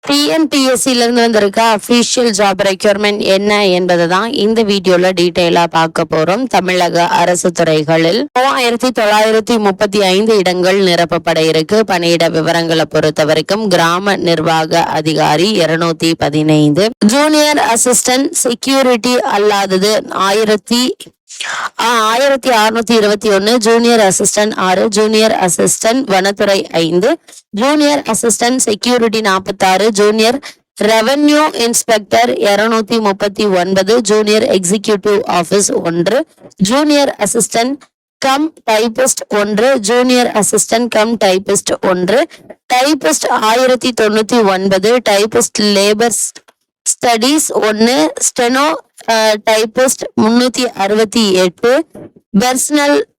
டிஎன்பிஎஸ்சில இருந்து வந்திருக்க official job requirement என்ன என்பதை தான் இந்த வீடியோல டீட்டெயிலா பார்க்க போறோம். தமிழக அரசு துறைகளில் 3935 இடங்கள் நிரப்பப்பட இருக்கு. பணியிட விவரங்களை பொறுத்த வரைக்கும் கிராம நிர்வாக அதிகாரி 215, ஜூனியர் அசிஸ்டன்ட் செக்யூரிட்டி அல்லாதது 1621, ஜூனியர் அசிஸ்டன்ட் 6, ஜூனியர் அசிஸ்டன்ட் வனத்துறை 5, junior assistant security 46, junior revenue inspector 239, junior executive office 1, junior assistant cum typist 1, junior assistant cum typist 1, typist 1099, typist labour studies 1, steno typist 368,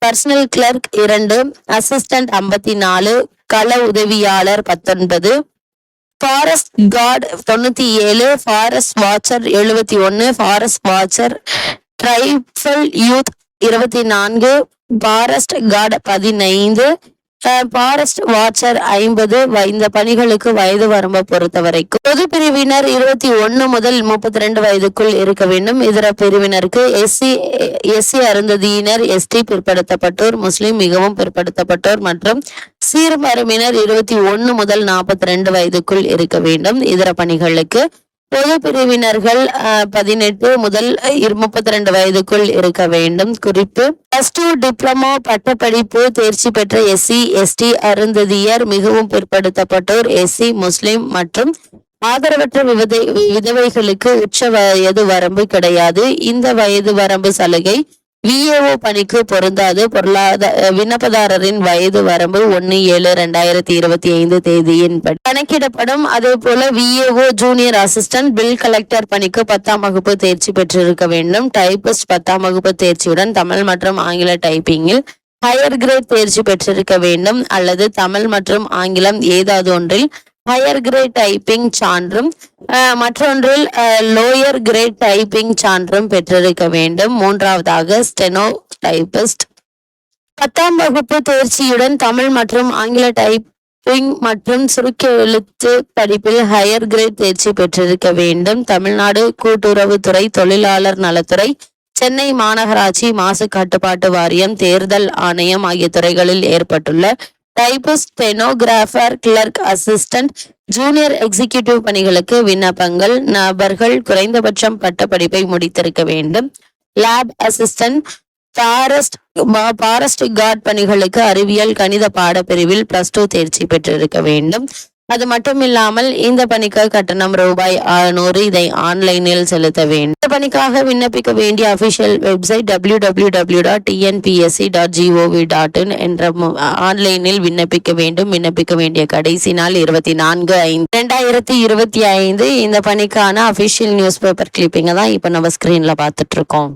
personal clerk 2, assistant 54, கள உதவியாளர் 19, forest guard 97, forest watcher 71, forest watcher tribal youth 24, forest guard 15, forest watcher 50. இந்த பணிகளுக்கு வயது வரம்பை பொறுத்த வரைக்கும் பொது பிரிவினர் 21 முதல் 32 வயதுக்குள் இருக்க வேண்டும். இதர பிரிவினருக்கு எஸ்சி அருந்ததியினர், எஸ்டி பிற்படுத்தப்பட்டோர், முஸ்லிம் மிகவும் பிற்படுத்தப்பட்டோர் மற்றும் சீர்மரபினர் 21 முதல் 42 வயதுக்குள் இருக்க வேண்டும். இதர பணிகளுக்கு பொது பிரிவினர்கள் 18 முதல் 32 வயதுக்குள் இருக்க வேண்டும். குறிப்பு: +2 டிப்ளமோ பட்டப்படிப்பு தேர்ச்சி பெற்ற எஸ்சி, எஸ்டி, அருந்ததியர், மிகவும் பிற்படுத்தப்பட்டோர், எஸ்சி, முஸ்லிம் மற்றும் ஆதரவற்ற விதவைகளுக்கு உச்ச வயது வரம்பு கிடையாது. இந்த வயது வரம்பு சலுகை விஏஓ பணிக்கு பொருந்தாது. விண்ணப்பதாரரின் வயது வரம்பு 1/7/2025 தேதியின்படி கணக்கிடப்படும். அதே போல VAO junior assistant bill collector பணிக்கு 10ஆம் வகுப்பு தேர்ச்சி பெற்றிருக்க வேண்டும். டைபிஸ்ட் 10ஆம் வகுப்பு தேர்ச்சியுடன் தமிழ் மற்றும் ஆங்கில டைப்பிங்கில் ஹையர் கிரேட் தேர்ச்சி பெற்றிருக்க வேண்டும் அல்லது தமிழ் மற்றும் ஆங்கிலம் ஏதாவது ஒன்றில் ஹையர் கிரேட் டைப்பிங் சான்றும் மற்றொன்றில் லோயர் கிரேட் டைப்பிங் சான்றும் பெற்றிருக்க வேண்டும். மூன்றாவதாக ஸ்டெனோ டைபிஸ்ட் 10ஆம் வகுப்பு தேர்ச்சியுடன் தமிழ் மற்றும் ஆங்கில டைப்பிங் மற்றும் சுருக்க எழுத்து படிப்பில் ஹையர் கிரேட் தேர்ச்சி பெற்றிருக்க வேண்டும். தமிழ்நாடு கூட்டுறவுத்துறை, தொழிலாளர் நலத்துறை, சென்னை மாநகராட்சி, மாசு கட்டுப்பாட்டு வாரியம், தேர்தல் ஆணையம் ஆகிய துறைகளில் ஏற்பட்டுள்ள typist, stenographer, clerk, assistant, junior executive பணிகளுக்கு விண்ணப்பங்கள் நபர்கள் குறைந்தபட்சம் பட்டப்படிப்பை முடித்திருக்க வேண்டும். லேப் அசிஸ்டன்ட், ஃபாரஸ்ட் கார்டு பணிகளுக்கு அறிவியல் கணித பாடப்பிரிவில் +2 தேர்ச்சி பெற்றிருக்க வேண்டும். அது மட்டுமில்லாமல் இந்த பணிக்கு கட்டணம் ₹600. இதை ஆன்லைனில் செலுத்த வேண்டும். இந்த பணிக்காக விண்ணப்பிக்க வேண்டிய அபிஷியல் வெப்சைட் www.tnpsc.gov.in என்ற ஆன்லைனில் விண்ணப்பிக்க வேண்டும். விண்ணப்பிக்க வேண்டிய கடைசி நாள் 24/5/2025. இந்த பணிக்கான அபிஷியல் நியூஸ் பேப்பர் கிளிப்பிங்க தான் இப்ப நம்ம ஸ்கிரீன்ல பார்த்துட்டு இருக்கோம்.